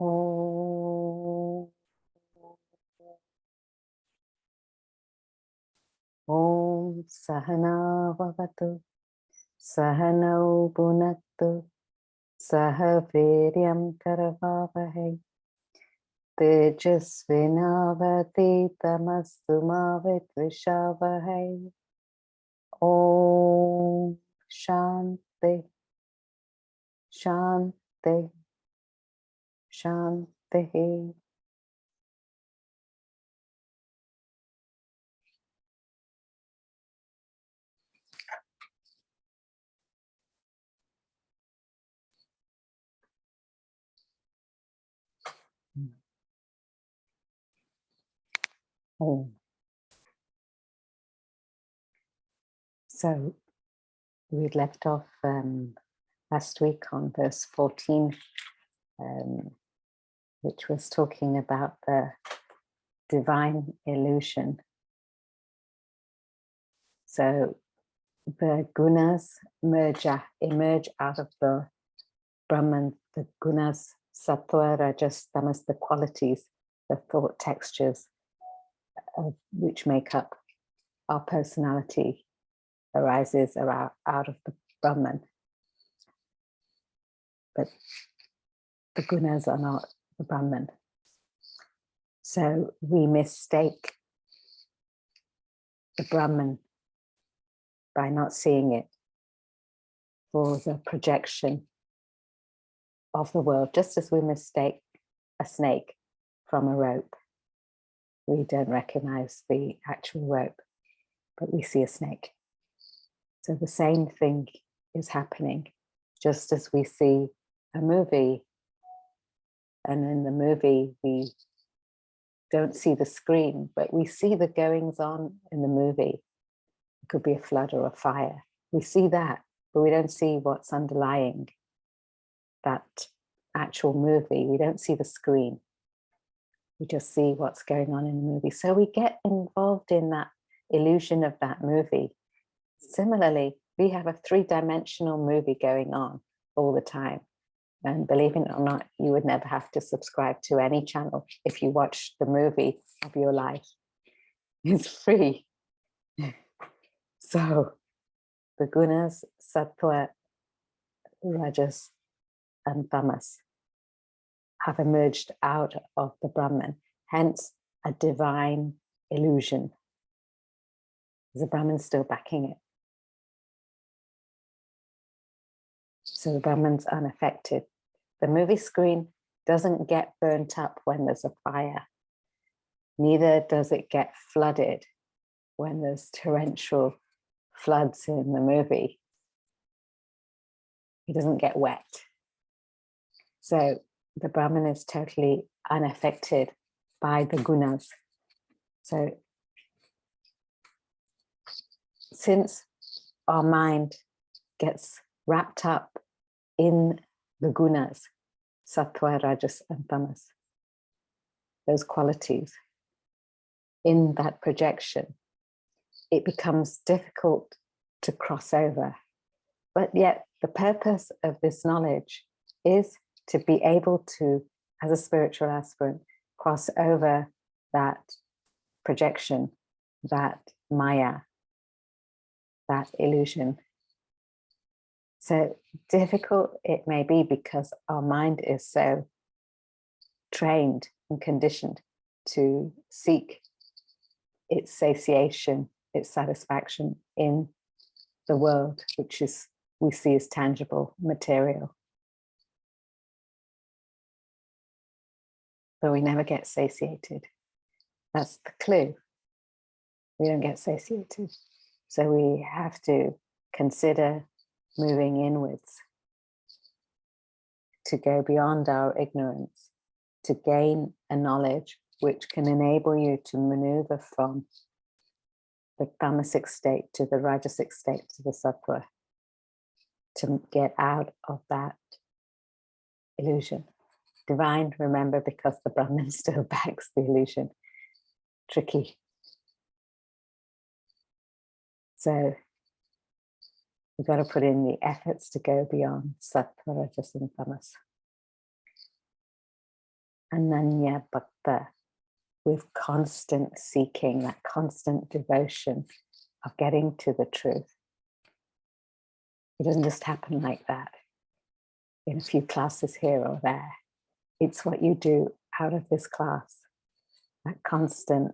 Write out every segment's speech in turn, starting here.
Om. Om Sahana Vavatu Sahanau Bhunaktu Saha Viryam Karavavahe Tejasvinavaditamastu ma Vidvishavahe. Om Shanti Shanti Shanti. Om. So we left off last week on verse 14, which was talking about the divine illusion. So the gunas emerge out of the Brahman, the gunas, sattva, rajas, tamas, the qualities, the thought textures which make up our personality, arises out of the Brahman. But the gunas are not the Brahman. So we mistake the Brahman by not seeing it for the projection of the world, just as we mistake a snake from a rope. We don't recognize the actual rope, but we see a snake. So the same thing is happening, just as we see a movie, and in the movie we don't see the screen, but we see the goings on in the movie. It could be a flood or a fire. We see that, but we don't see what's underlying that actual movie. We don't see the screen. We just see what's going on in the movie. So we get involved in that illusion of that movie. Similarly, we have a three-dimensional movie going on all the time. And believe it or not, you would never have to subscribe to any channel if you watch the movie of your life. It's free. So the gunas, sattva, rajas, and tamas have emerged out of the Brahman, hence a divine illusion. The Brahman's still backing it. So the Brahman's unaffected. The movie screen doesn't get burnt up when there's a fire. Neither does it get flooded when there's torrential floods in the movie. It doesn't get wet. So the Brahman is totally unaffected by the gunas. So since our mind gets wrapped up in the gunas, sattva, rajas, and tamas, those qualities, in that projection, it becomes difficult to cross over. But yet the purpose of this knowledge is to be able to, as a spiritual aspirant, cross over that projection, that maya, that illusion. So difficult it may be because our mind is so trained and conditioned to seek its satiation, its satisfaction in the world, which is we see as tangible, material. But we never get satiated. That's the clue. We don't get satiated. So we have to consider moving inwards to go beyond our ignorance, to gain a knowledge which can enable you to maneuver from the tamasic state to the rajasic state to the sattva, to get out of that illusion. Divine, remember, because the Brahman still backs the illusion. Tricky. So we've got to put in the efforts to go beyond sattva, rajas, and tamas. Ananya Bhakta, with constant seeking, that constant devotion of getting to the truth. It doesn't just happen like that in a few classes here or there. It's what you do out of this class, that constant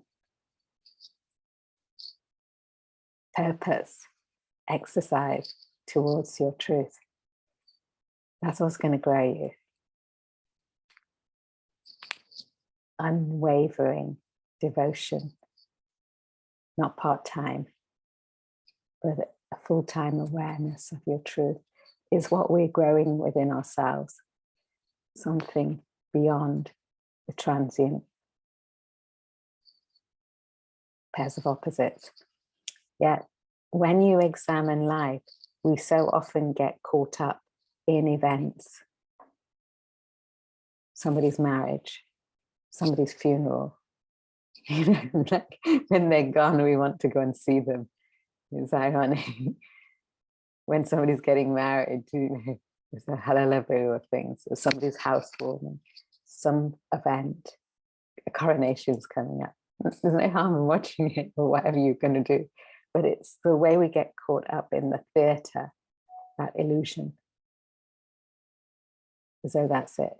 purpose, exercise towards your truth. That's what's going to grow you. Unwavering devotion, not part-time, but a full-time awareness of your truth is what we're growing within ourselves. Something beyond the transient pairs of opposites. Yet, when you examine life, we so often get caught up in events. Somebody's marriage, somebody's funeral. You know, like when they're gone, we want to go and see them. It's ironic. When somebody's getting married, you know, there's a halalavoo of things. Or somebody's housewarming, some event, a coronation's coming up. There's no harm in watching it or whatever you're going to do. But it's the way we get caught up in the theatre, that illusion. So that's it.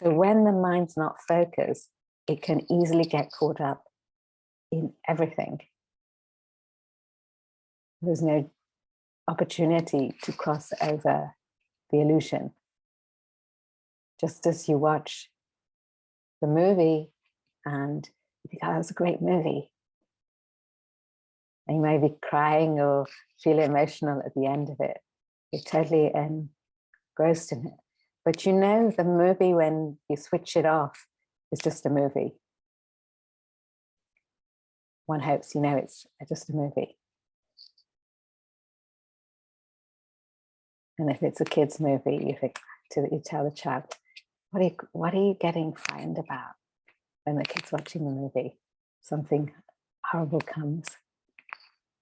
So when the mind's not focused, it can easily get caught up in everything. There's no opportunity to cross over the illusion. Just as you watch the movie and you think, oh, that was a great movie. And you may be crying or feel emotional at the end of it. You're totally engrossed in it. But you know the movie, when you switch it off, is just a movie. One hopes you know it's just a movie. And if it's a kid's movie, you tell the child, what are you getting frightened about? When the kid's watching the movie, something horrible comes.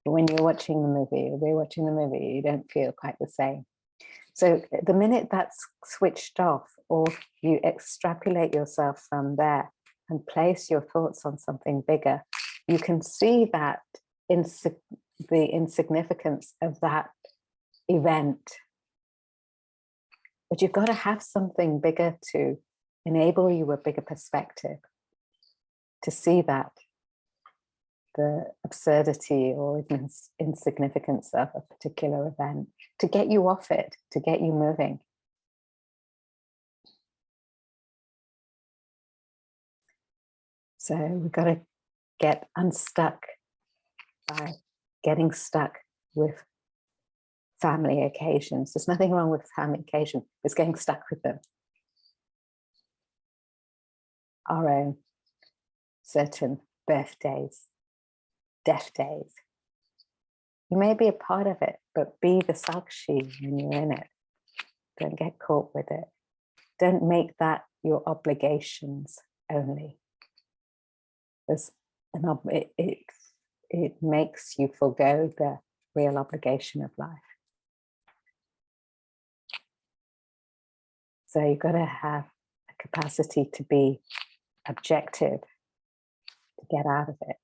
But when you're watching the movie, or we're watching the movie, you don't feel quite the same. So the minute that's switched off, or you extrapolate yourself from there and place your thoughts on something bigger, you can see that the insignificance of that event. But you've got to have something bigger to enable you a bigger perspective, to see that the absurdity or insignificance of a particular event, to get you off it, to get you moving. So we've got to get unstuck by getting stuck with family occasions. There's nothing wrong with family occasions, it's getting stuck with them. Our own certain birthdays, death days. You may be a part of it, but be the sakshi when you're in it. Don't get caught with it. Don't make that your obligations only. It makes you forgo the real obligation of life. So you've got to have a capacity to be objective, to get out of it.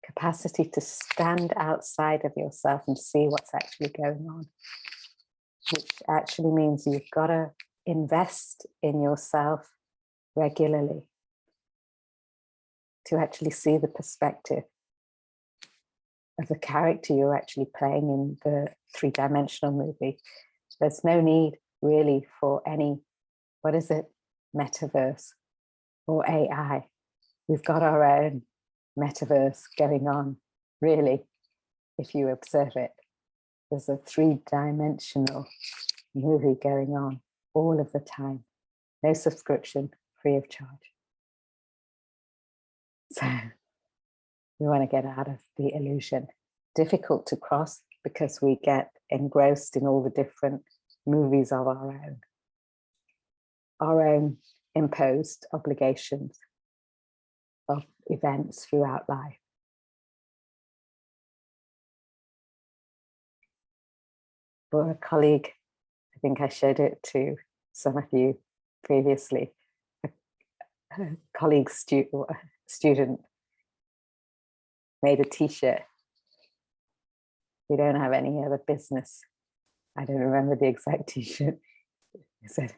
Capacity to stand outside of yourself and see what's actually going on, which actually means you've got to invest in yourself regularly to actually see the perspective of the character you're actually playing in the three-dimensional movie. There's no need really for any, metaverse or AI. We've got our own metaverse going on, really, if you observe it. There's a three-dimensional movie going on all of the time. No subscription, free of charge. So we want to get out of the illusion. Difficult to cross because we get engrossed in all the different movies of our own imposed obligations of events throughout life. For a colleague, I think I showed it to some of you previously, colleague student made a t-shirt. We don't have any other business. I don't remember the exact t-shirt. He said,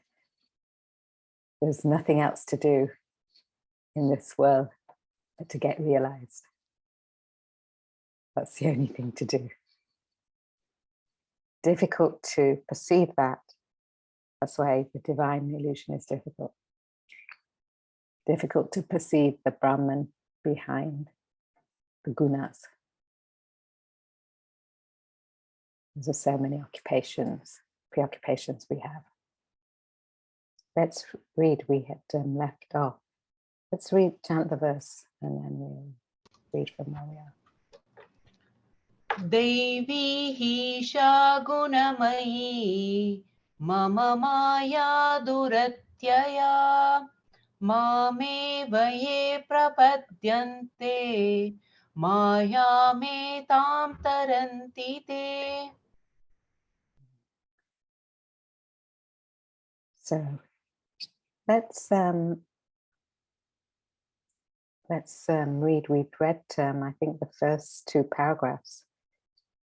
there's nothing else to do in this world but to get realized. That's the only thing to do. Difficult to perceive that. That's why the divine illusion is difficult. Difficult to perceive the Brahman behind the gunas. There's so many preoccupations we have. Let's read, we had left off. Let's chant the verse and then we'll read from where we are. Devi Hisha Gunamayi Mama Maya Duratyaya Mame Vaye Prapadyante Maya Me Tam Taranti Te. So let's read. We've read I think the first two paragraphs.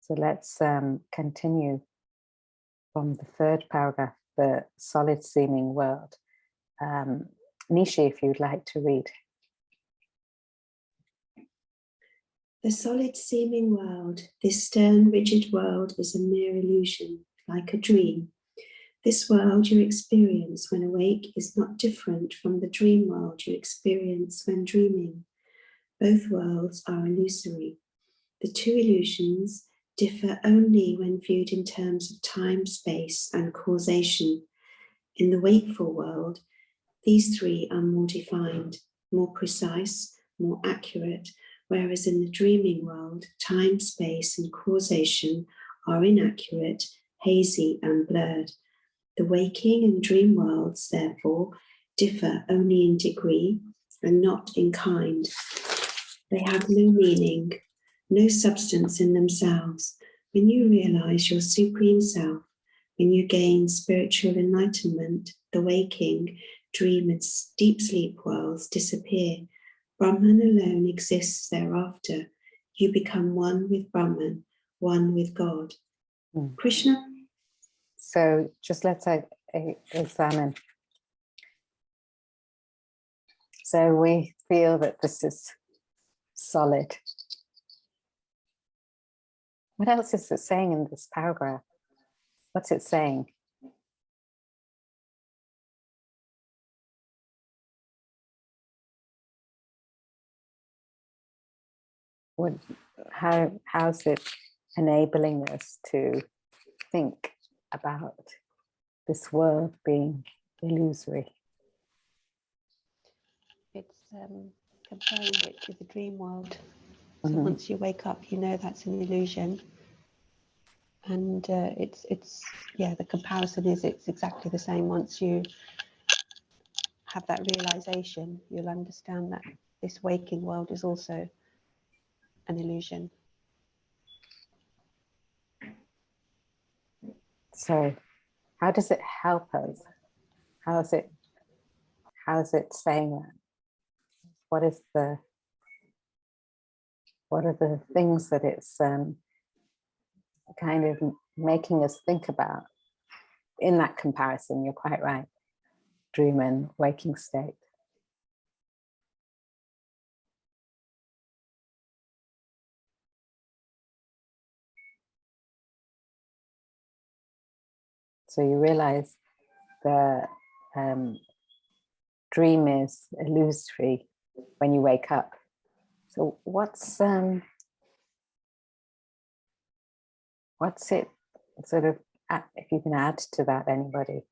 So let's continue from the third paragraph, the solid seeming world. Nishi, if you'd like to read. The solid seeming world, this stern, rigid world, is a mere illusion, like a dream. This world you experience when awake is not different from the dream world you experience when dreaming. Both worlds are illusory. The two illusions differ only when viewed in terms of time, space, and causation. In the wakeful world, these three are more defined, more precise, more accurate, whereas in the dreaming world, time, space, and causation are inaccurate, hazy, and blurred. The waking and dream worlds, therefore, differ only in degree and not in kind. They have no meaning, no substance in themselves. When you realize your supreme self, when you gain spiritual enlightenment, the waking, dream, and deep sleep worlds disappear. Brahman alone exists thereafter. You become one with Brahman, one with God. Krishna? So just let's examine. So we feel that this is solid. What else is it saying in this paragraph? What's it saying? How's it enabling us to think about this world being illusory? It's comparing it to the dream world. So once you wake up, you know that's an illusion. And the comparison is it's exactly the same. Once you have that realization, you'll understand that this waking world is also an illusion. So how does it help us? How is it saying that? What are the things that it's kind of making us think about in that comparison? You're quite right. Dream and waking state. So you realize the dream is illusory when you wake up. So what's it sort of, if you can add to that, anybody?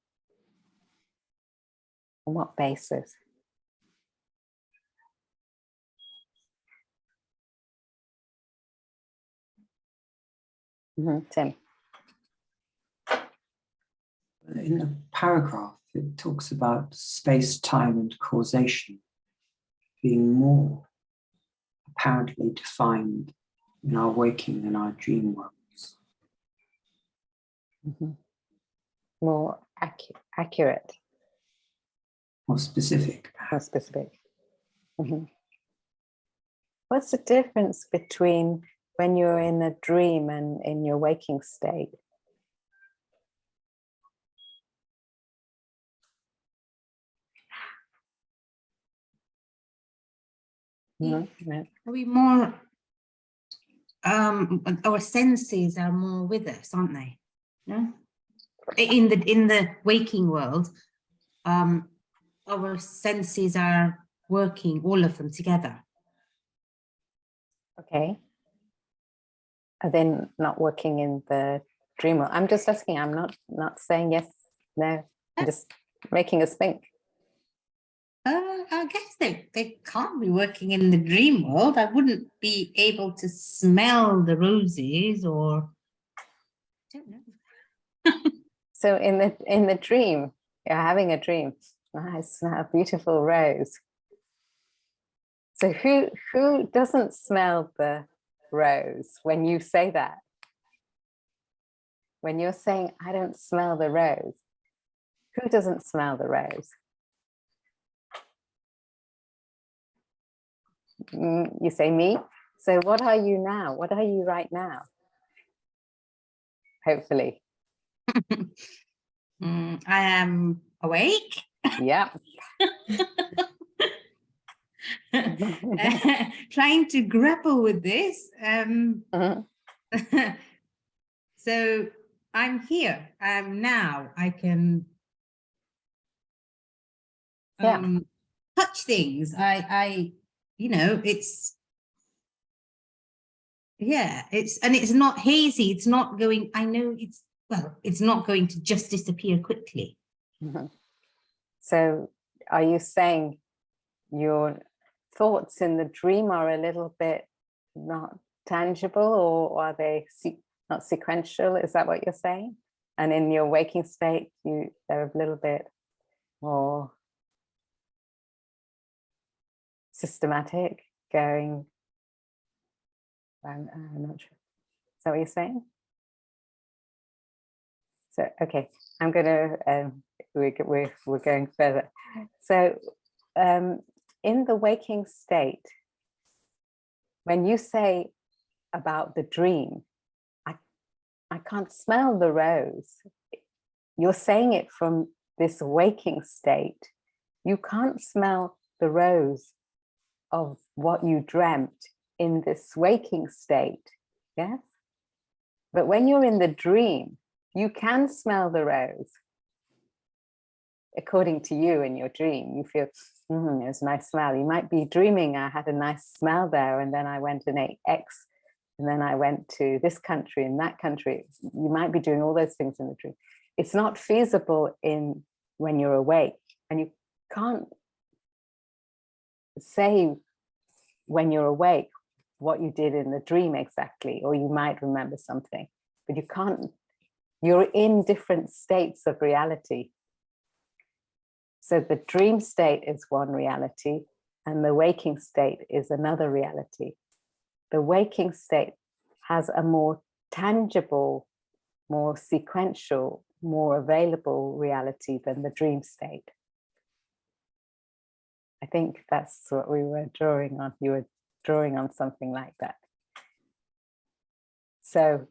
On what basis? Tim. In the paragraph, it talks about space, time, and causation being more apparently defined in our waking and our dream worlds. More accurate. more specific. More specific. Mhm. What's the difference between when you're in a dream and in your waking state? No? Are we more, our senses are more with us, aren't they? No? In the waking world, our senses are working, all of them together. Okay. Are they not working in the dream world? I'm just asking, I'm not saying yes, no, I'm just making us think. I guess they can't be working in the dream world. I wouldn't be able to smell the roses, or I don't know. So in the dream, you're having a dream. I smell a beautiful rose. So who doesn't smell the rose when you say that? When you're saying, I don't smell the rose, who doesn't smell the rose? You say me. So what are you now? What are you right now? Hopefully. I am awake. Yeah. Trying to grapple with this. Mhm. So I'm here. I'm now. I can Yeah. touch things. You know, it's, yeah, it's not hazy. It's not going, I know it's not going to just disappear quickly. Mhm. So are you saying your thoughts in the dream are a little bit not tangible, or are they not sequential? Is that what you're saying? And in your waking state, they're a little bit more systematic, going, I'm not sure. Is that what you're saying? So, okay, I'm going to, we're going further. So in the waking state, when you say about the dream, I can't smell the rose, you're saying it from this waking state. You can't smell the rose of what you dreamt in this waking state, yes? But when you're in the dream, you can smell the rose. According to you in your dream, you feel, there's a nice smell. You might be dreaming, I had a nice smell there, and then I went and ate X, and then I went to this country and that country. You might be doing all those things in the dream. It's not feasible when you're awake, and you can't say when you're awake what you did in the dream exactly, or you might remember something, but you can't, you're in different states of reality. So the dream state is one reality, and the waking state is another reality. The waking state has a more tangible, more sequential, more available reality than the dream state. I think that's what we were drawing on. You were drawing on something like that. So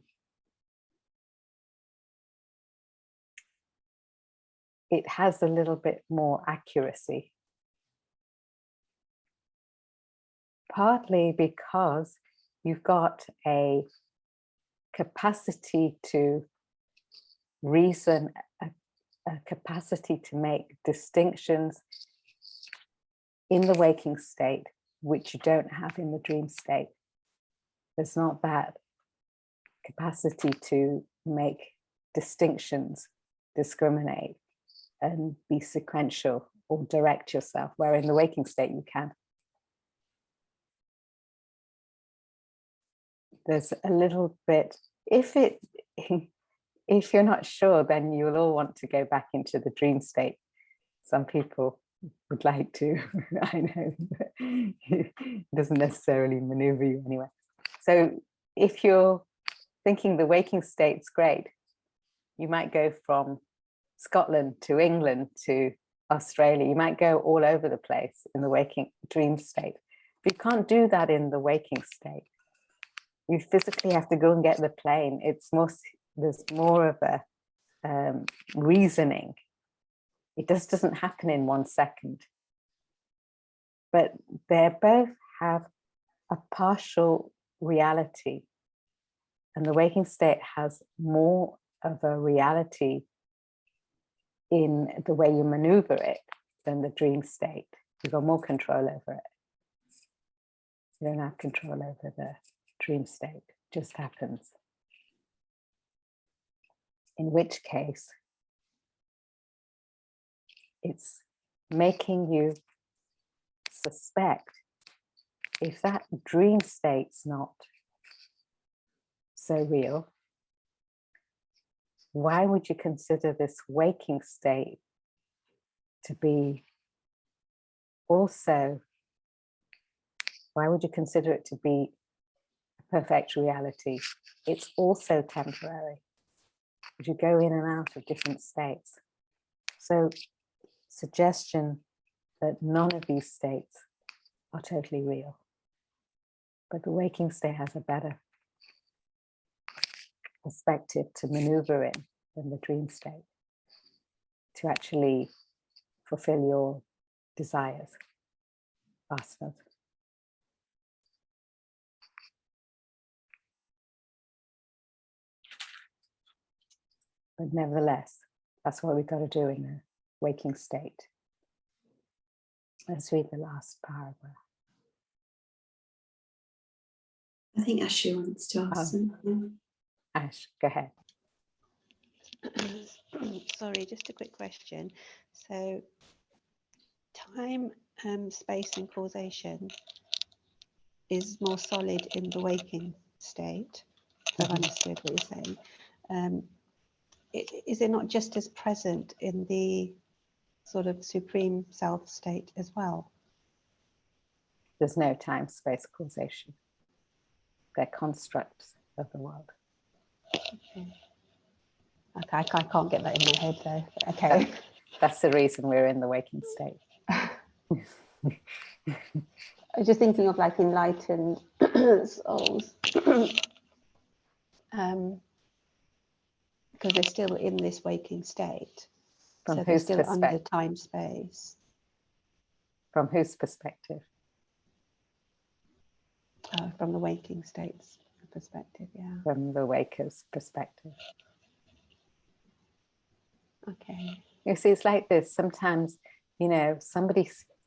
it has a little bit more accuracy. Partly because you've got a capacity to reason, a capacity to make distinctions in the waking state, which you don't have in the dream state. There's not that capacity to make distinctions, discriminate, and be sequential or direct yourself, where in the waking state you can. There's a little bit, if you're not sure, then you'll all want to go back into the dream state. Some people would like to, I know, but it doesn't necessarily maneuver you anyway. So if you're thinking the waking state's great, you might go from Scotland to England to Australia. You might go all over the place in the waking dream state, but you can't do that in the waking state. You physically have to go and get the plane. There's more of a reasoning. It just doesn't happen in 1 second. But they both have a partial reality, and the waking state has more of a reality in the way you maneuver it than the dream state. You've got more control over it. You don't have control over the dream state, it just happens. In which case, it's making you suspect if that dream state's not so real, why would you consider this waking state to be also, why would you consider it to be a perfect reality? It's also temporary. You go in and out of different states. So, suggestion that none of these states are totally real. But the waking state has a better perspective to maneuver in than the dream state, to actually fulfill your desires faster. But nevertheless, that's what we've got to do in the waking state. Let's read the last paragraph. I think Ashley wants to ask something. Ash, go ahead. Sorry, just a quick question. So time, space and causation is more solid in the waking state. I've understood what you're saying. Is it not just as present in the sort of supreme self state as well? There's no time, space, causation. They're constructs of the world. Okay, I can't get that in my head though. Okay. That's the reason we're in the waking state. I was just thinking of like enlightened souls. Because they're still in this waking state. From so they're whose still under perspective? time space. From whose perspective? From the waking state's perspective, yeah. From the waker's perspective. Okay. You see, it's like this. Sometimes, you know,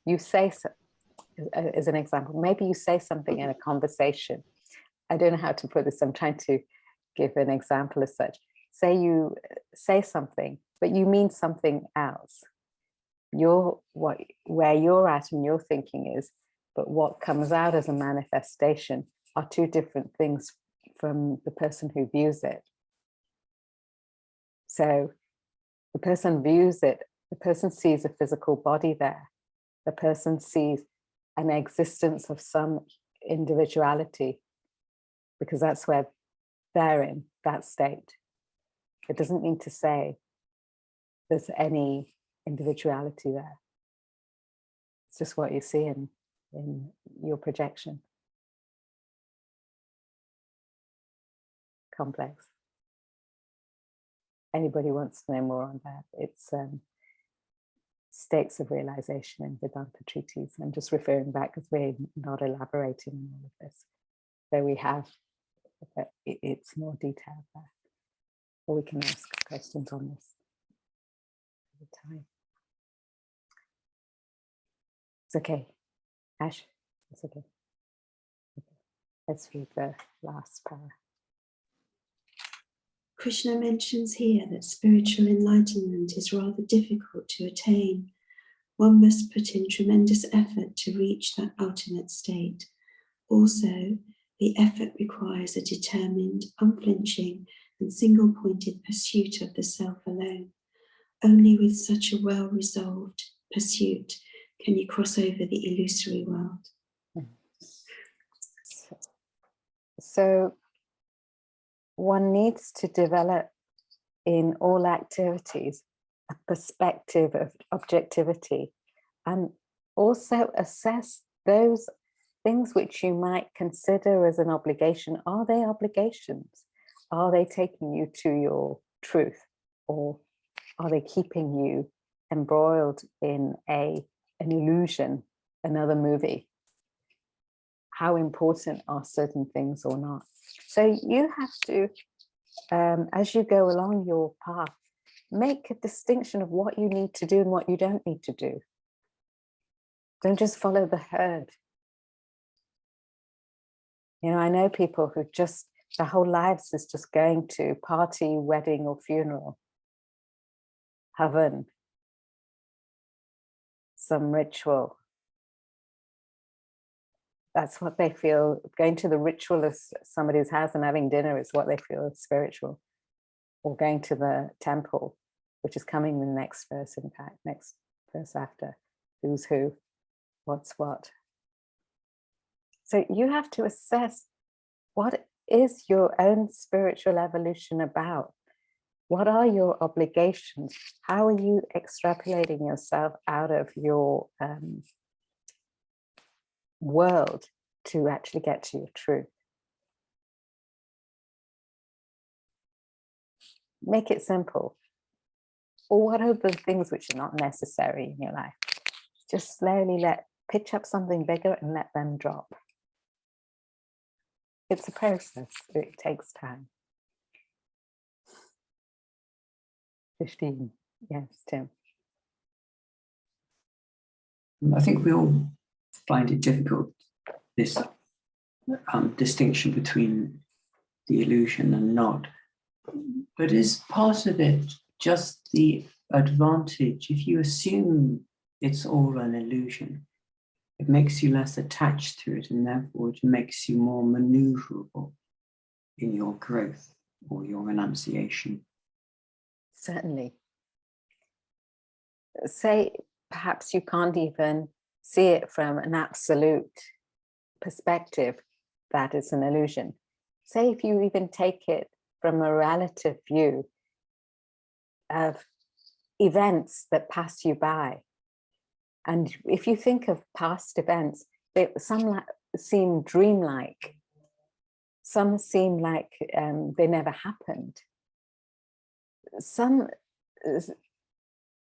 you say, as an example, maybe you say something in a conversation. I don't know how to put this. I'm trying to give an example as such. Say you say something, but you mean something else. Where you're at and your thinking is, but what comes out as a manifestation are two different things from the person who views it. So the person views it, the person sees a physical body there. The person sees an existence of some individuality, because that's where they're in, that state. It doesn't mean to say there's any individuality there. It's just what you see in your projection. Complex. Anybody wants to know more on that? It's states of realization in Vedanta treaties. I'm just referring back because we're not elaborating on all of this. So we have, but it's more detailed there. Or we can ask questions on this at the time. It's okay. Ash, it's okay. Let's read the last paragraph. Krishna mentions here that spiritual enlightenment is rather difficult to attain. One must put in tremendous effort to reach that ultimate state. Also, the effort requires a determined, unflinching, and single-pointed pursuit of the self alone. Only with such a well-resolved pursuit can you cross over the illusory world. So one needs to develop in all activities a perspective of objectivity, and also assess those things which you might consider as an obligation. Are they obligations? Are they taking you to your truth, or are they keeping you embroiled in an illusion, another movie? How important are certain things or not? So you have to, as you go along your path, make a distinction of what you need to do and what you don't need to do. Don't just follow the herd. You know, I know people who just, their whole lives is just going to party, wedding or funeral, haven, some ritual. That's what they feel. Going to the ritual of somebody's house and having dinner is what they feel is spiritual. Or going to the temple, which is coming in the next verse, in fact, next verse after, who's who, what's what. So you have to assess, what is your own spiritual evolution about? What are your obligations? How are you extrapolating yourself out of your world to actually get to your truth? Make it simple. Or what are the things which are not necessary in your life? Just slowly pitch up something bigger and let them drop. It's a process. It takes time. 15. Yes, Tim. I think we all find it difficult, this distinction between the illusion and not. But is part of it just the advantage? If you assume it's all an illusion, it makes you less attached to it, and therefore it makes you more maneuverable in your growth or your renunciation. Certainly. Say, perhaps you can't even see it from an absolute perspective that is an illusion. Say if you even take it from a relative view of events that pass you by. And if you think of past events, some seem dreamlike. Some seem like they never happened. Some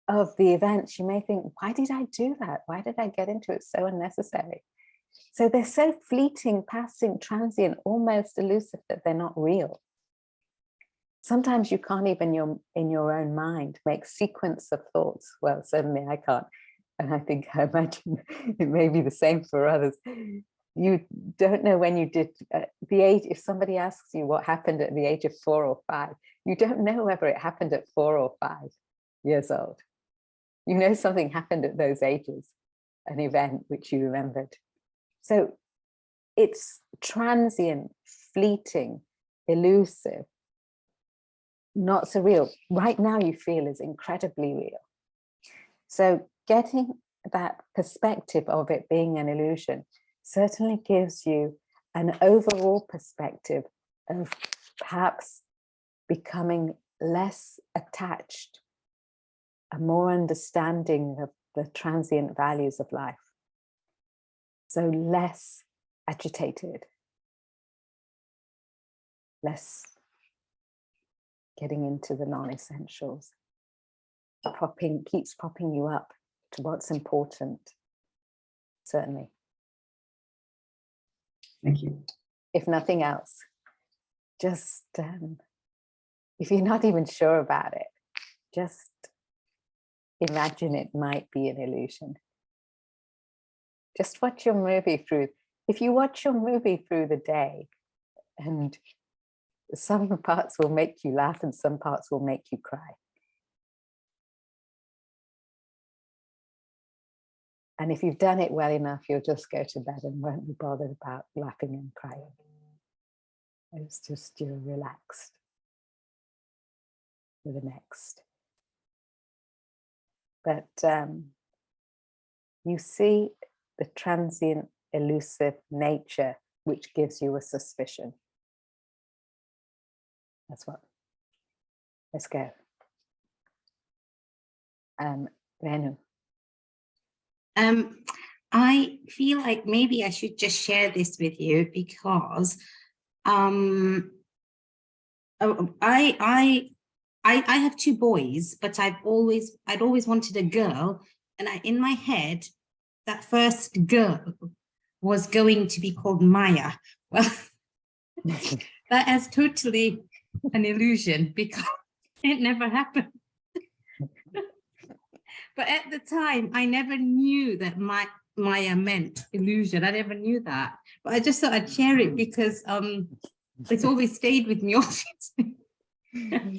of the events you may think, why did I do that? Why did I get into it? So unnecessary. So they're so fleeting, passing, transient, almost elusive that they're not real. Sometimes you can't even in your own mind make sequence of thoughts. Well, certainly I can't. And I imagine it may be the same for others. You don't know when you did the age. If somebody asks you what happened at the age of 4 or 5, you don't know whether it happened at 4 or 5 years old. You know something happened at those ages, an event which you remembered. So it's transient, fleeting, elusive, not so real. Right now you feel is incredibly real. So getting that perspective of it being an illusion certainly gives you an overall perspective of perhaps becoming less attached, a more understanding of the transient values of life. So less agitated, less getting into the non-essentials. Keeps propping you up to what's important, certainly. Thank you. If nothing else, just if you're not even sure about it, just imagine it might be an illusion. Just watch your movie through. If you watch your movie through the day, and some parts will make you laugh and some parts will make you cry. And if you've done it well enough, you'll just go to bed and won't be bothered about laughing and crying. It's just you're relaxed for the next. But you see the transient, elusive nature, which gives you a suspicion. That's what. Let's go. Renu. I feel like maybe I should just share this with you because I have two boys, but I'd always wanted a girl, and in my head, that first girl was going to be called Maya. Well, that is totally an illusion because it never happened. But at the time, I never knew that Maya meant illusion. I never knew that. But I just thought I'd share it because it's always stayed with me, obviously.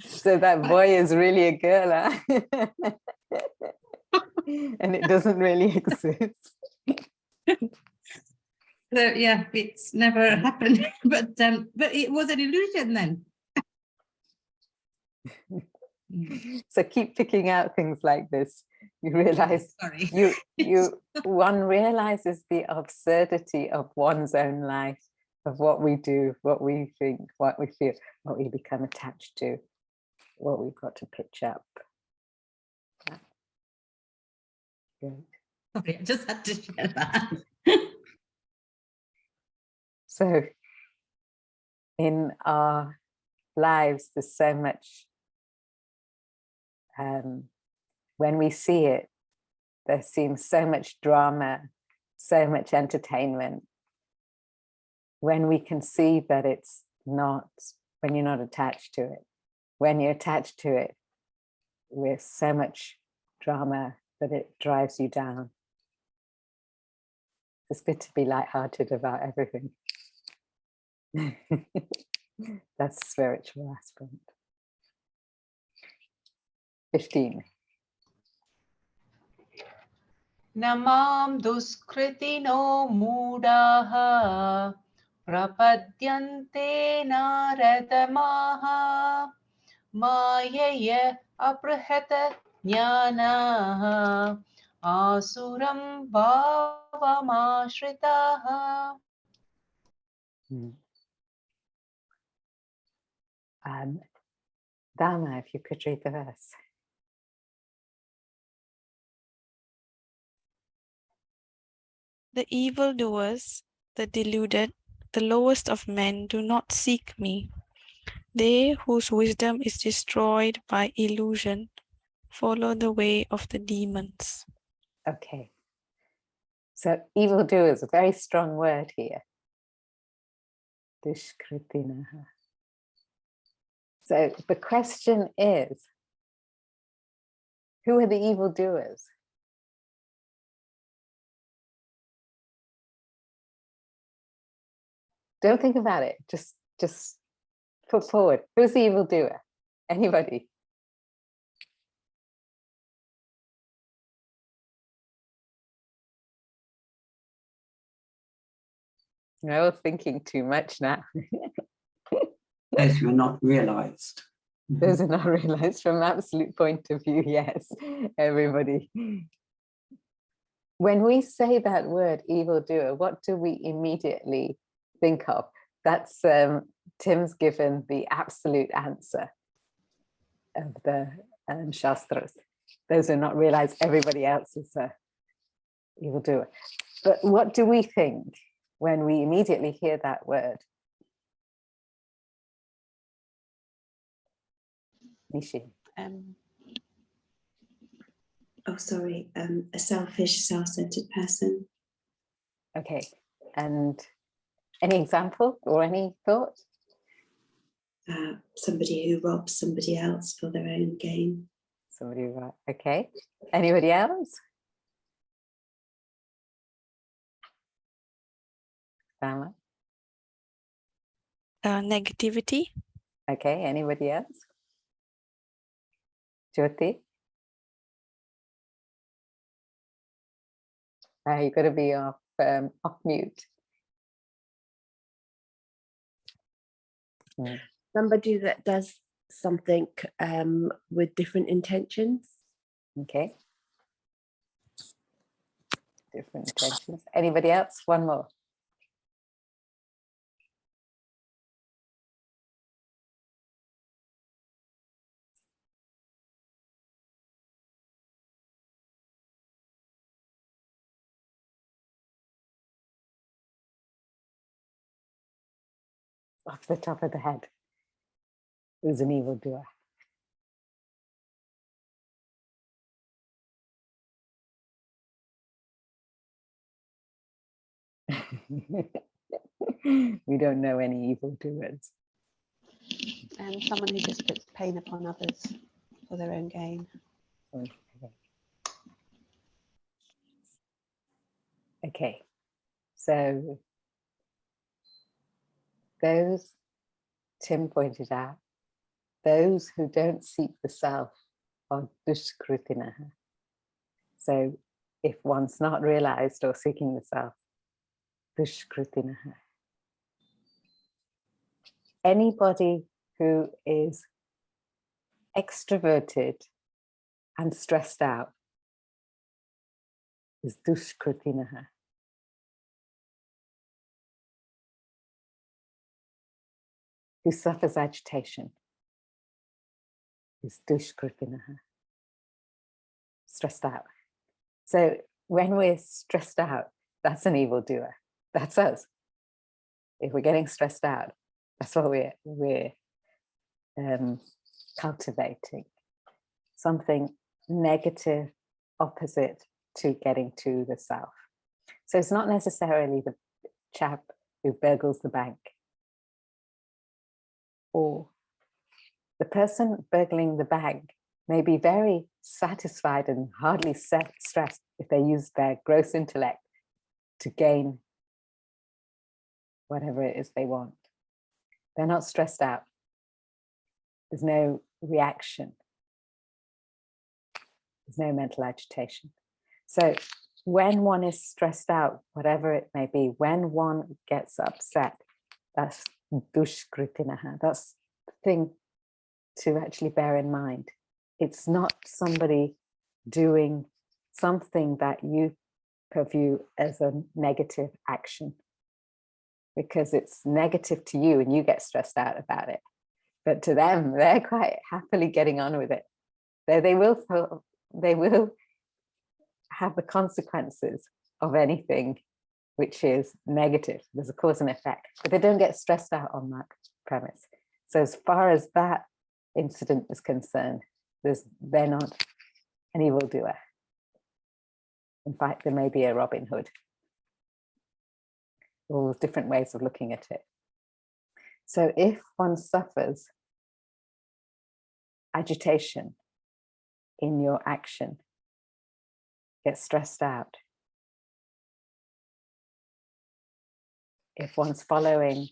So that boy is really a girl, huh? And it doesn't really exist. So yeah, it's never happened. But it was an illusion then. So keep picking out things like this. You realize Sorry. one realizes the absurdity of one's own life, of what we do, what we think, what we feel, what we become attached to, what we've got to pitch up. Good. Sorry, I just had to share that. So in our lives, there's so much, when we see it, there seems so much drama, so much entertainment. When we can see that it's not, when you're not attached to it, when you're attached to it with so much drama that it drives you down. It's good to be lighthearted about everything. That's spiritual aspect. 15. Namam duskritino moodaha prapadyante naradamaha mayaya aprahata jnanaha asuram bhavamashritaha. Dharma, if you could read the verse. The evildoers, the deluded, the lowest of men do not seek me. They whose wisdom is destroyed by illusion follow the way of the demons. Okay. So evildoers, a very strong word here. Dushkritinaha. So the question is, who are the evildoers? Don't think about it. Just put forward. Who's the evildoer? Anybody? No, thinking too much now. Those who are not realized. Those are not realized from absolute point of view, yes, everybody. When we say that word evildoer, what do we immediately think of? That's Tim's given the absolute answer of the Shastras. Those who are not realized, everybody else is a evildoer. But what do we think when we immediately hear that word? Nishi. Oh, sorry, a selfish, self-centered person. Okay, and any example or any thought? Somebody who robs somebody else for their own gain. Somebody, right? Okay. Anybody else? Sama? Negativity. Okay. Anybody else? Jyoti? You've got to be off mute. Somebody that does something with different intentions. Okay. Different intentions. Anybody else? One more. off the top of the head who's an evildoer? We don't know any evildoers. And someone who just puts pain upon others for their own gain. Okay, so those, Tim pointed out, those who don't seek the self are dushkritinaha. So if one's not realized or seeking the self, dushkritinaha. Anybody who is extroverted and stressed out is dushkritinaha. Who suffers agitation is dushkritinaha. Stressed out. So when we're stressed out, that's an evildoer. That's us. If we're getting stressed out, that's what we're cultivating. Something negative, opposite to getting to the self. So it's not necessarily the chap who burgles the bank, or the person burgling the bank may be very satisfied and hardly stressed if they use their gross intellect to gain whatever it is they want. They're not stressed out. There's no reaction. There's no mental agitation. So when one is stressed out, whatever it may be, when one gets upset, that's dushkritinaha. That's the thing to actually bear in mind. It's not somebody doing something that you view as a negative action, because it's negative to you and you get stressed out about it. But to them, they're quite happily getting on with it. They will have the consequences of anything which is negative. There's a cause and effect, but they don't get stressed out on that premise. So as far as that incident is concerned, they're not an evildoer. In fact, there may be a Robin Hood. All different ways of looking at it. So if one suffers agitation in your action, gets stressed out, if one's following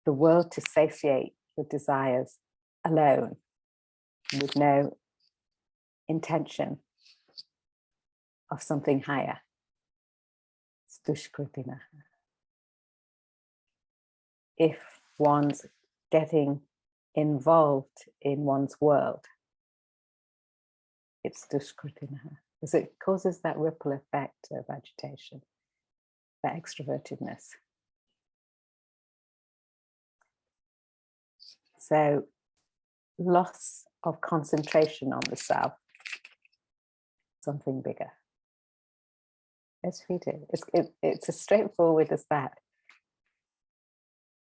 the world to satiate the desires alone, with no intention of something higher, it's dushkritinaha. If one's getting involved in one's world, it's dushkritinaha, because it causes that ripple effect of agitation, that extrovertedness. So loss of concentration on the self, something bigger. Let's read it. It's as straightforward as that.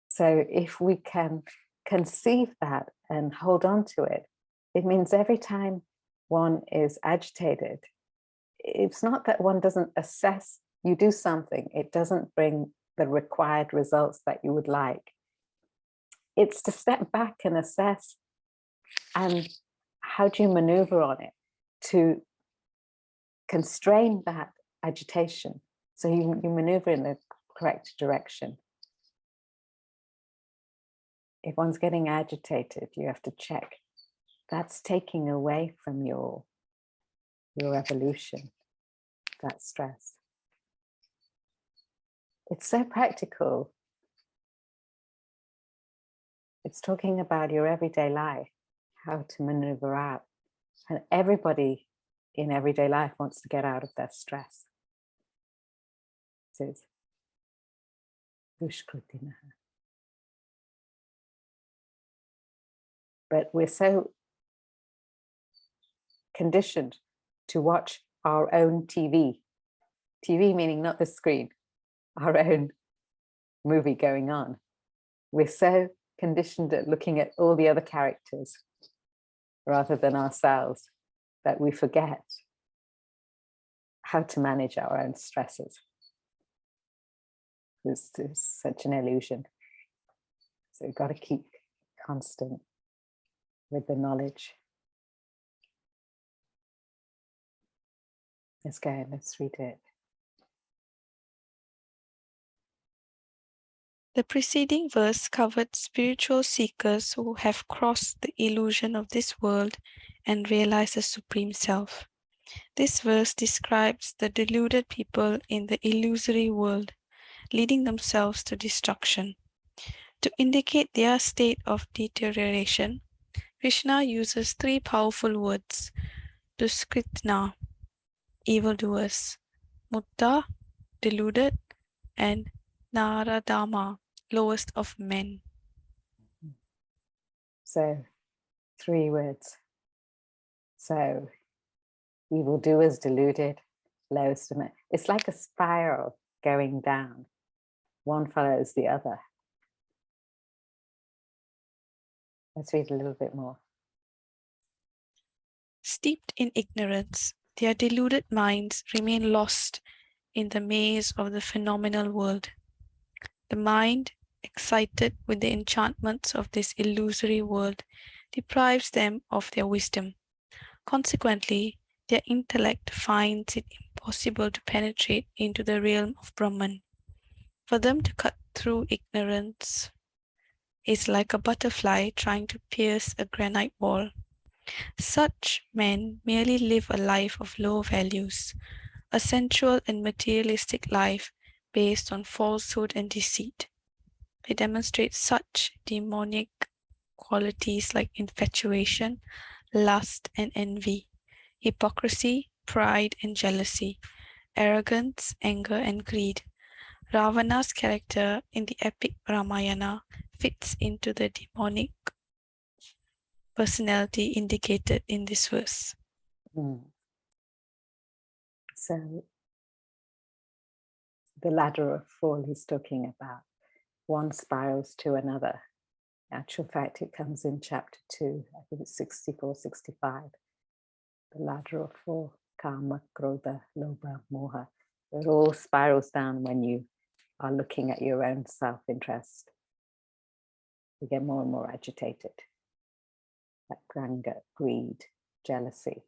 So if we can conceive that and hold on to it, it means every time one is agitated, it's not that one doesn't assess, you do something, it doesn't bring the required results that you would like. It's to step back and assess, and how do you maneuver on it to constrain that agitation so you maneuver in the correct direction. If one's getting agitated, you have to check. That's taking away from your evolution, that stress. It's so practical. It's talking about your everyday life, how to maneuver out. And everybody in everyday life wants to get out of their stress. This is dushkritinaha. But we're so conditioned to watch our own TV. TV meaning not the screen, our own movie going on. we're so conditioned at looking at all the other characters rather than ourselves that we forget how to manage our own stresses. This is such an illusion. So we've got to keep constant with the knowledge. Let's go, let's read it. The preceding verse covered spiritual seekers who have crossed the illusion of this world and realized the Supreme Self. This verse describes the deluded people in the illusory world, leading themselves to destruction. To indicate their state of deterioration, Krishna uses three powerful words: duskritna, evildoers; mutta, deluded; and naradama, lowest of men. So, three words. So, evildoers, deluded, lowest of men. It's like a spiral going down. One follows the other. Let's read a little bit more. Steeped in ignorance, their deluded minds remain lost in the maze of the phenomenal world. The mind, excited with the enchantments of this illusory world, deprives them of their wisdom. Consequently, their intellect finds it impossible to penetrate into the realm of Brahman. For them to cut through ignorance is like a butterfly trying to pierce a granite wall. Such men merely live a life of low values, a sensual and materialistic life based on falsehood and deceit. They demonstrate such demonic qualities like infatuation, lust and envy, hypocrisy, pride and jealousy, arrogance, anger and greed. Ravana's character in the epic Ramayana fits into the demonic personality indicated in this verse. So, the ladder of fall he's talking about, one spirals to another. In actual fact, it comes in chapter 2, I think it's 64, 65. The ladder of fall, Kama, Krodha, Lobha, Moha. It all spirals down when you are looking at your own self-interest. You get more and more agitated. That anger, greed, jealousy.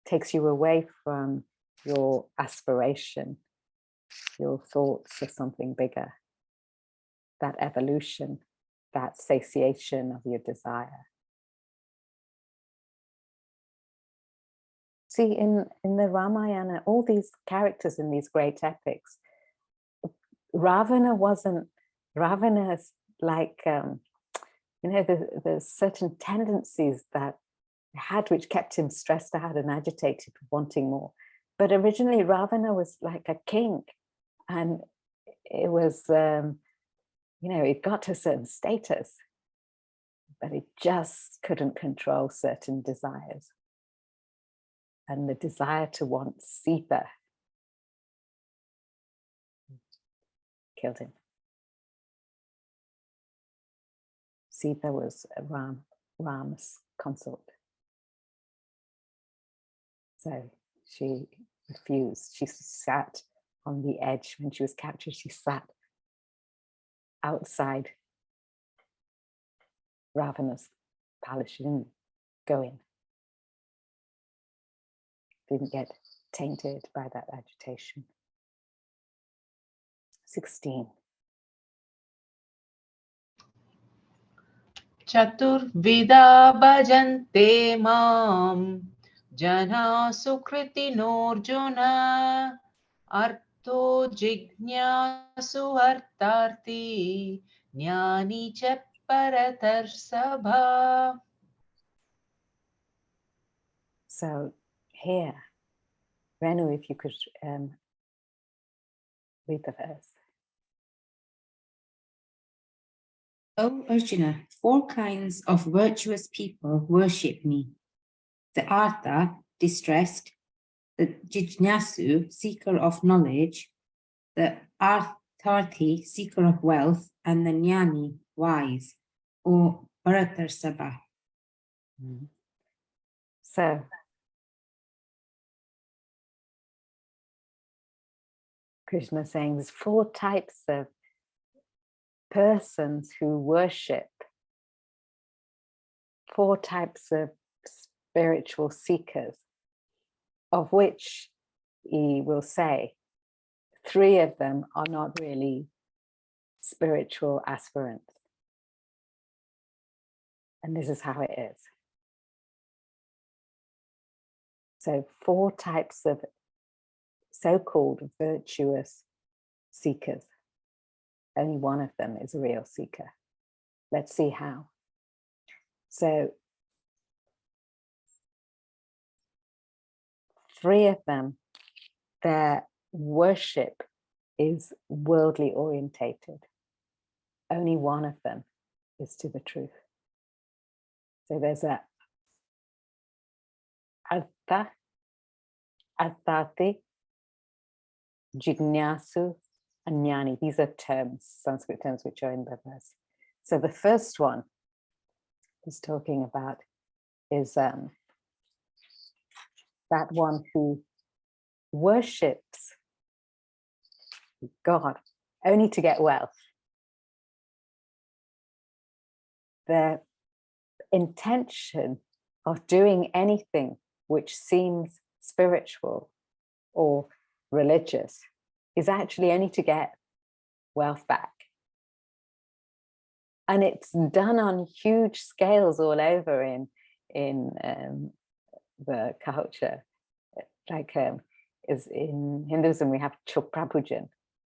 Takes you away from your aspiration, your thoughts of something bigger. That evolution, that satiation of your desire. See, in the Ramayana, all these characters in these great epics, Ravana's like, there's certain tendencies that he had which kept him stressed out and agitated, wanting more. But originally Ravana was like a king, and it was, it got to a certain status, but he just couldn't control certain desires. And the desire to want Sita killed him. Sita was Ram's consort. So she refused. She sat on the edge when she was captured. She sat outside Ravana's palace. She didn't go in. Didn't get tainted by that agitation. 16. Chaturvida bhajante mam jana sukritinorjuna artho jignasu artarthi jnani cha paratarsabha. So here, Renu, if you could read the verse. O Arjuna, 4 kinds of virtuous people worship me: the Artha, distressed; the Jijnasu, seeker of knowledge; the Artha, Artharthi, seeker of wealth, and the Jnani, wise, or Bharatarsabha. So Krishna is saying there's 4 types of persons who worship, 4 types of spiritual seekers, of which he will say 3 of them are not really spiritual aspirants. And this is how it is. So 4 types of so-called virtuous seekers. Only one of them is a real seeker. Let's see how. So 3 of them, their worship is worldly orientated. Only one of them is to the truth. So there's a Artha, Arthati, Jignasu, and Jnani. These are terms, Sanskrit terms, which are in the verse. So the first one he's talking about is that one who worships God only to get wealth. Their intention of doing anything which seems spiritual or religious is actually only to get wealth back. And it's done on huge scales all over in the culture. Like is in Hinduism, we have Chopra Pujan,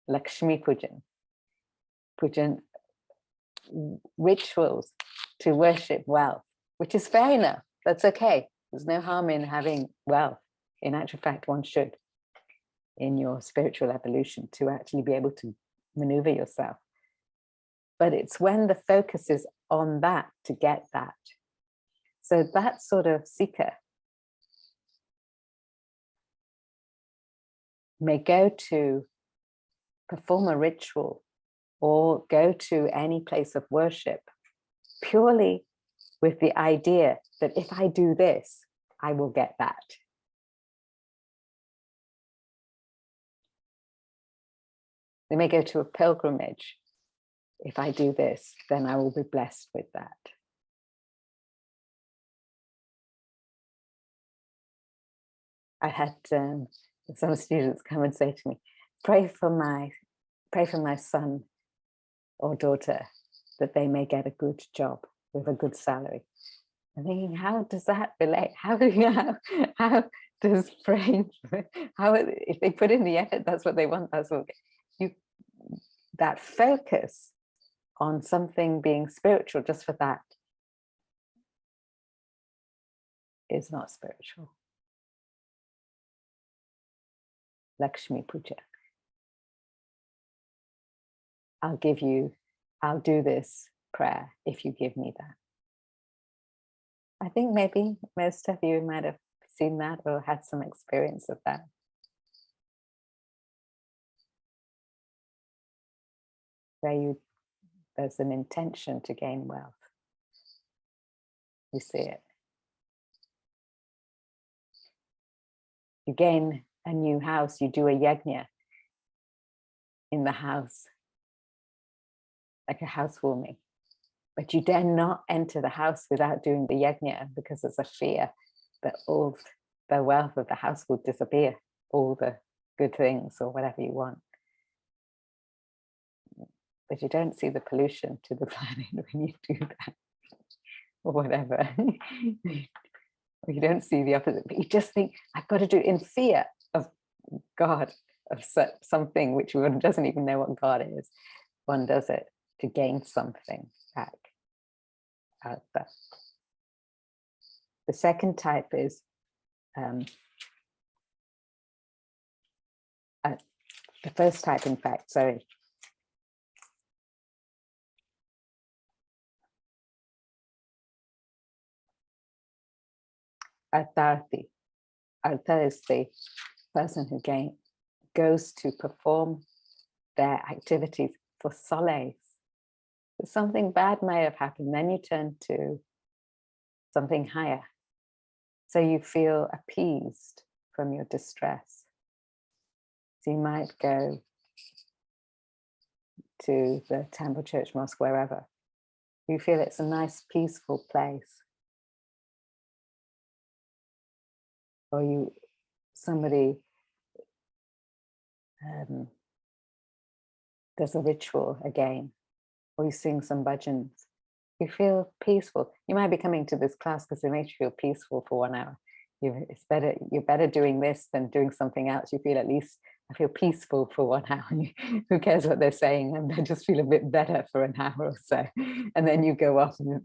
Lakshmi Pujan, rituals to worship wealth, which is fair enough. That's okay. There's no harm in having wealth. In actual fact, one should, in your spiritual evolution, to actually be able to maneuver yourself. But it's when the focus is on that to get that. So that sort of seeker may go to perform a ritual or go to any place of worship purely with the idea that if I do this, I will get that. They may go to a pilgrimage. If I do this, then I will be blessed with that. I had some students come and say to me, pray for my son or daughter that they may get a good job with a good salary. I'm thinking, how does that relate? How does praying, if they put in the effort, that's what they want, that's what that focus on something being spiritual just for that is not spiritual. Lakshmi Puja. I'll do this prayer if you give me that. I think maybe most of you might have seen that or had some experience of that. Where there's an intention to gain wealth. You see it. You gain a new house, you do a yajna in the house, like a housewarming. But you dare not enter the house without doing the yajna because there's a fear that all the wealth of the house will disappear, all the good things or whatever you want. But you don't see the pollution to the planet when you do that, or whatever. You don't see the opposite, but you just think, I've got to do it in fear of God, of something which one doesn't even know what God is. One does it to gain something back out there. The second type is the first type, in fact, sorry. Artharthi. Artha is the person who goes to perform their activities for solace. Something bad may have happened, then you turn to something higher. So you feel appeased from your distress. So you might go to the temple, church, mosque, wherever. You feel it's a nice, peaceful place. Or somebody does a ritual again, or you sing some bhajans. You feel peaceful. You might be coming to this class because it makes you feel peaceful for 1 hour. You're better doing this than doing something else. You feel, at least I feel peaceful for 1 hour. Who cares what they're saying? And I just feel a bit better for an hour or so. And then you go off and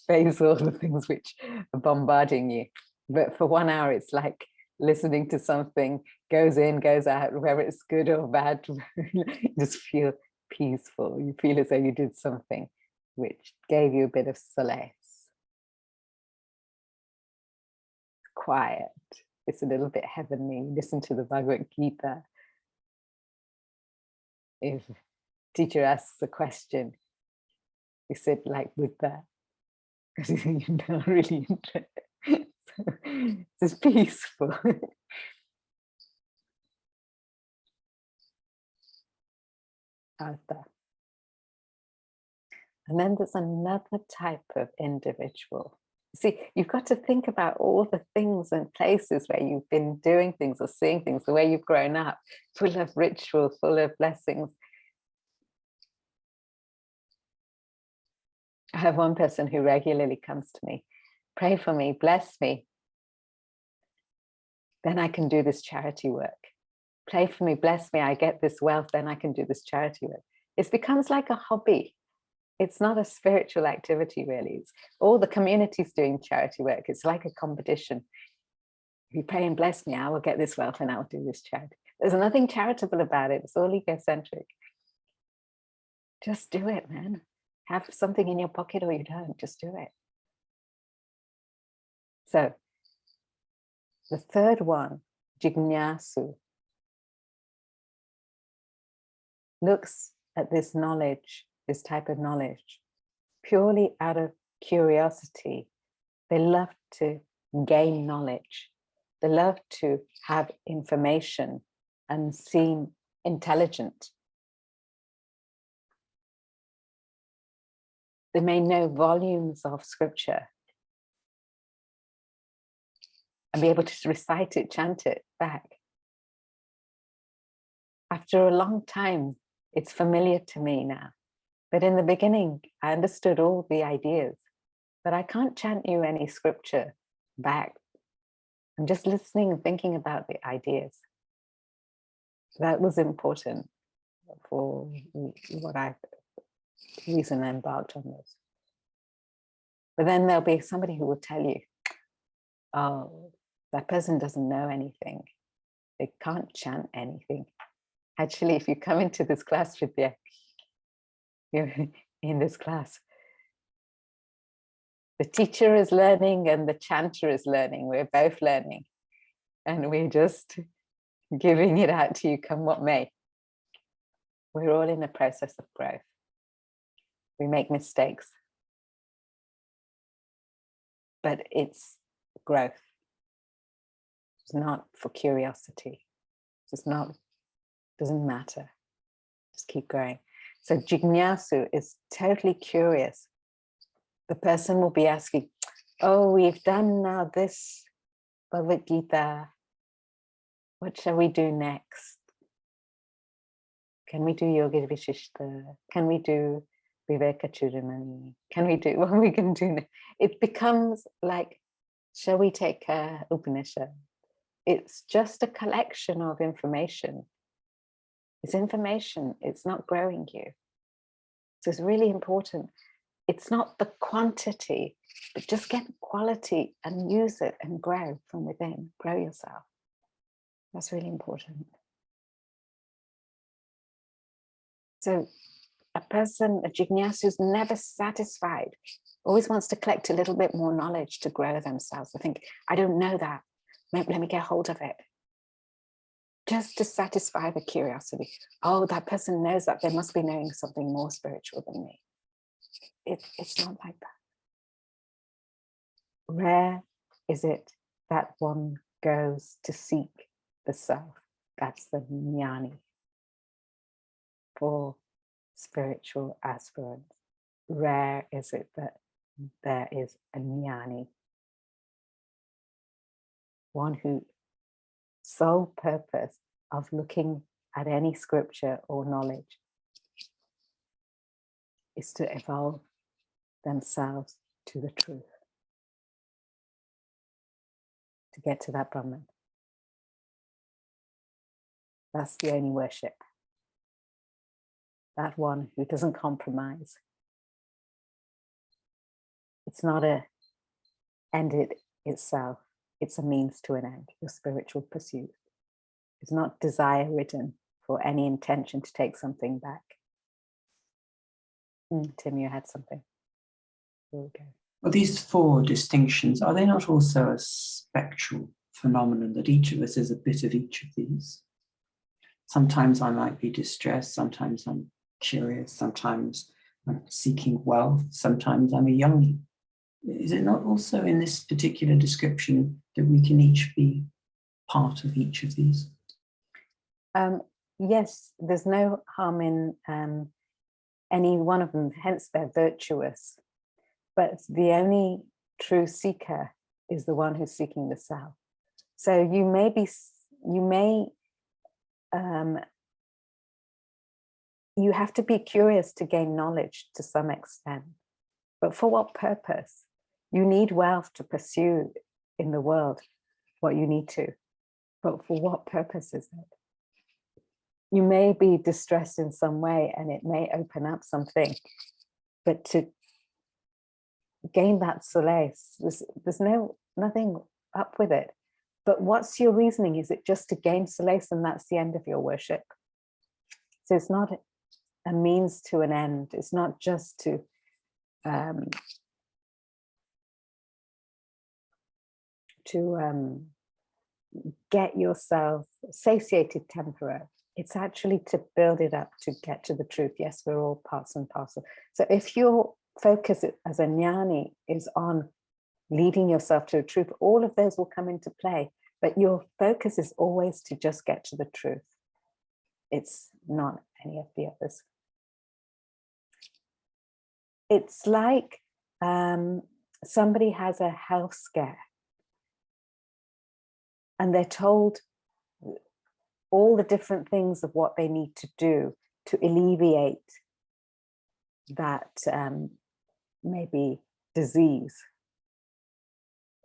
face all the things which are bombarding you. But for 1 hour, it's like listening to something, goes in, goes out, whether it's good or bad. You just feel peaceful. You feel as though you did something which gave you a bit of solace. Quiet. It's a little bit heavenly. Listen to the Bhagavad Gita. If teacher asks a question, you sit like Buddha, because you're not really interested. It's peaceful. Artha. And then there's another type of individual. See, you've got to think about all the things and places where you've been doing things or seeing things, the way you've grown up, full of ritual, full of blessings. I have one person who regularly comes to me, pray for me, bless me. Then I can do this charity work. Pray for me, bless me, I get this wealth, then I can do this charity work. It becomes like a hobby. It's not a spiritual activity, really. It's all the community's doing charity work. It's like a competition. If you pray and bless me, I will get this wealth and I will do this charity. There's nothing charitable about it. It's all egocentric. Just do it, man. Have something in your pocket or you don't. Just do it. So the third one, Jignasu, looks at this knowledge, this type of knowledge, purely out of curiosity. They love to gain knowledge. They love to have information and seem intelligent. They may know volumes of scripture and be able to recite it, chant it back. After a long time, it's familiar to me now. But in the beginning, I understood all the ideas, but I can't chant you any scripture back. I'm just listening and thinking about the ideas. That was important for the reason I embarked on this. But then there'll be somebody who will tell you, oh, that person doesn't know anything. They can't chant anything. Actually, if you come into this class with you're in this class, the teacher is learning and the chanter is learning. We're both learning. And we're just giving it out to you, come what may. We're all in the process of growth. We make mistakes. But it's growth. It's not for curiosity. It's not, doesn't matter. Just keep going. So Jignasu is totally curious. The person will be asking, oh, we've done now this Bhagavad Gita. What shall we do next? Can we do Yoga Vishishta? Can we do Viveka Chudamani? Can we do what we can do next? It becomes like, shall we take Upanishad? It's just a collection of information. It's information, it's not growing you. So it's really important. It's not the quantity, but just get the quality and use it and grow from within, grow yourself. That's really important. So a person, a jignasu, is never satisfied, always wants to collect a little bit more knowledge to grow themselves. I think, I don't know that. Let me get hold of it. just to satisfy the curiosity. Oh, that person knows that, they must be knowing something more spiritual than me. It's not like that. Rare is it that one goes to seek the self. That's the jnani for spiritual aspirants. Rare is it that there is a jnani, one whose sole purpose of looking at any scripture or knowledge is to evolve themselves to the truth, to get to that Brahman. That's the only worship. That one who doesn't compromise. It's not an end in itself. It's a means to an end, your spiritual pursuit. It's not desire ridden for any intention to take something back. Tim, you had something. Here we go. Well, these four distinctions, are they not also a spectral phenomenon, that each of us is a bit of each of these? Sometimes I might be distressed, sometimes I'm curious, sometimes I'm seeking wealth, sometimes I'm a yogi. Is it not also in this particular description that we can each be part of each of these? Yes, there's no harm in any one of them, hence they're virtuous. But the only true seeker is the one who's seeking the self. So you have to be curious to gain knowledge to some extent. But for what purpose? You need wealth to pursue in the world what you need to. But for what purpose is it? You may be distressed in some way and it may open up something, but to gain that solace, there's nothing up with it. But what's your reasoning? Is it just to gain solace and that's the end of your worship? So it's not a means to an end. It's not just to get yourself satiated temporarily. It's actually to build it up to get to the truth. Yes, we're all parts and parcel. So if your focus as a jnani is on leading yourself to the truth, all of those will come into play. But your focus is always to just get to the truth. It's not any of the others. It's like somebody has a health scare and they're told all the different things of what they need to do to alleviate that maybe disease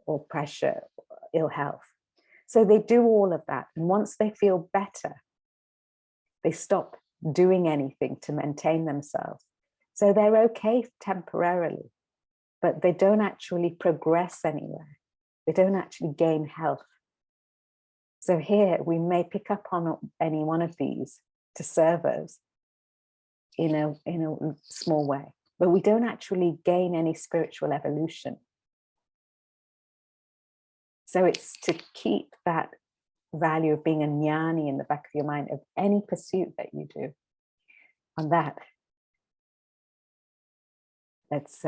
or pressure, or ill health. So they do all of that. And once they feel better, they stop doing anything to maintain themselves. So they're okay temporarily, but they don't actually progress anywhere. They don't actually gain health. So here we may pick up on any one of these to serve us in a small way, but we don't actually gain any spiritual evolution. So it's to keep that value of being a jnani in the back of your mind of any pursuit that you do. On that, let's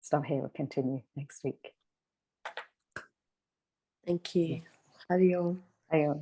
stop here. We'll continue next week. Thank you. Hari Om. Ayo.